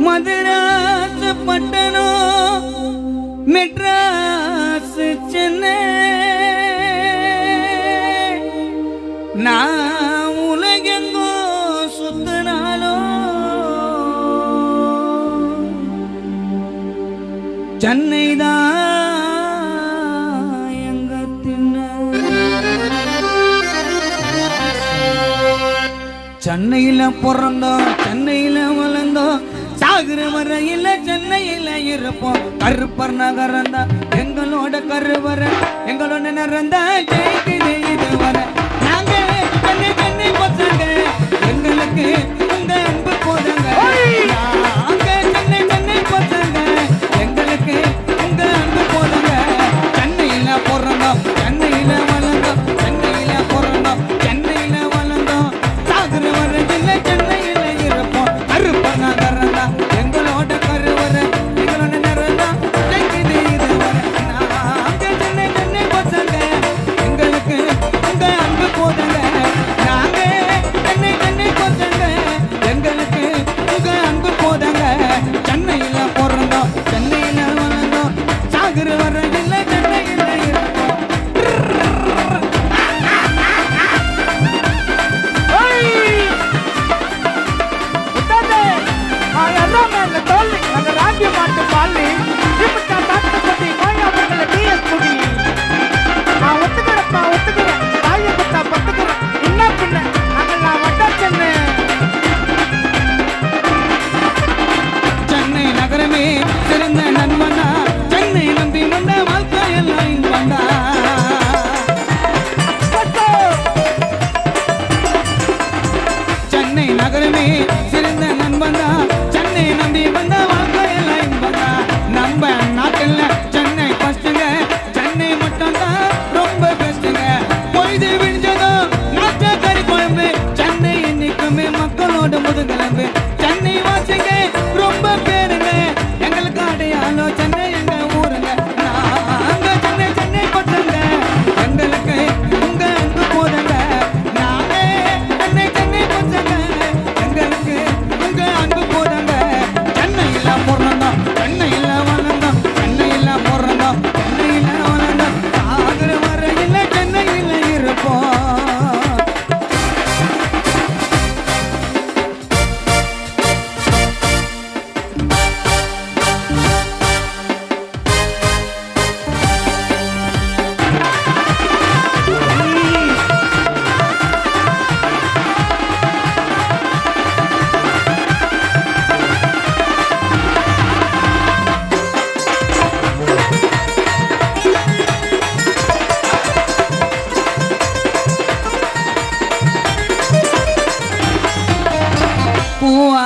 மதுராஸ் பட்டணம் மெட்ராஸ் சென்னை நான் உலகெங்கோ சுத்தினாலும் சென்னை தான் எங்க தின்ன சென்னையில பிறந்தோம் சென்னையில வளர்ந்தோம் சாகுற வரையில சென்னையில இருப்போம் கருப்பர் நகரம் தான் எங்களோட கருவற எங்களோட நிறந்தா ஜெயிக்குது இது வர நாங்க சென்னை சென்னை பசங்க எங்களுக்கு உங்க அன்பு போதுங்க நாங்க சென்னை சென்னை பசங்க எங்களுக்கு உங்க அன்பு போதுங்க சென்னையில பிறந்தோம் சென்னையில வளர்ந்தோம் சென்னையில பிறந்தோம் சென்னையில வளர்ந்தோம் சாகுற வரையில சென்னையில இருப்போம் கருப்பர் நகரம் தான் எங்களோட கருவற எங்களோட நிறந்தா ஜெயிக்குது இது வர நாங்க சென்னை சென்னை பசங்க எங்களுக்கு உங்க அன்பு போதுங்க நாங்க சென்னை சென்னை பசங்க எங்களுக்கு உங்க அன்பு போதுங்க சென்னையில பிறந்தோம் சென்னையில வளர்ந்தோம் சாகுற வரையில சென்னையில இருப்போம் சென்னை நகரமே சிறந்த நண்பனா சென்னை நம்பி வந்த வாழ்க்கையெல்லாம் இன்பந்தா சென்னை நகரமே சிறந்த நண்பந்தா சென்னை நம்பி வந்த வாழ்க்கையெல்லாம் இன்பந்தா நம்ம நாட்டில் சென்னை ஃபர்ஸ்ட்டுங்க சென்னை மட்டும் தான் ரொம்ப பெஸ்ட்டுங்க பொழுது விழிஞ்சதும் நாட்ட கறி குழம்பு சென்னை இன்னைக்குமே மக்களோட முதுகெலும்பு சென்னை வாசிங்க ரொம்ப பேருங்க எங்களுக்கு அடையாளம் சென்னை எங்க ஊருங்க நாங்க சென்னை சென்னை பசங்க எங்களுக்கு உங்க அன்பு போதுங்க நாங்க சென்னை சென்னை பசங்க எங்களுக்கு உங்க அன்பு போதுங்க சென்னையில பிறந்தோம் சென்னையில வளர்ந்தோம் சென்னையில பிறந்தோம் சென்னையில வளர்ந்தோம் சாகுற வரையில சென்னையில இருப்போம்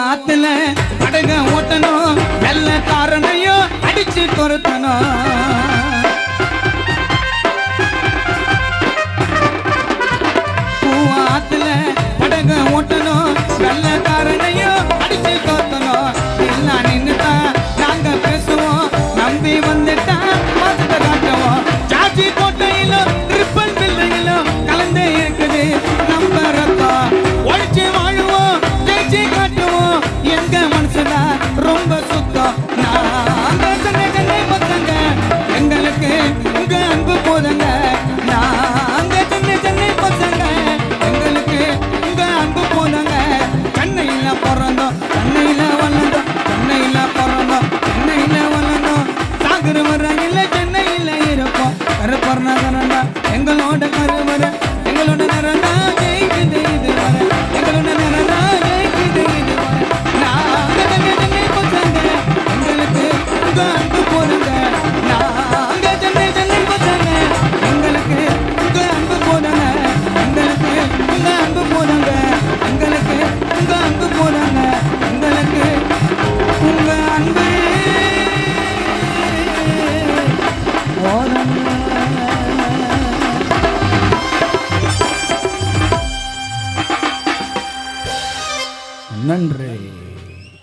ஆத்துல படக ஓட்டணும் வெள்ள காரணையும் அடிச்சு துரத்தணும்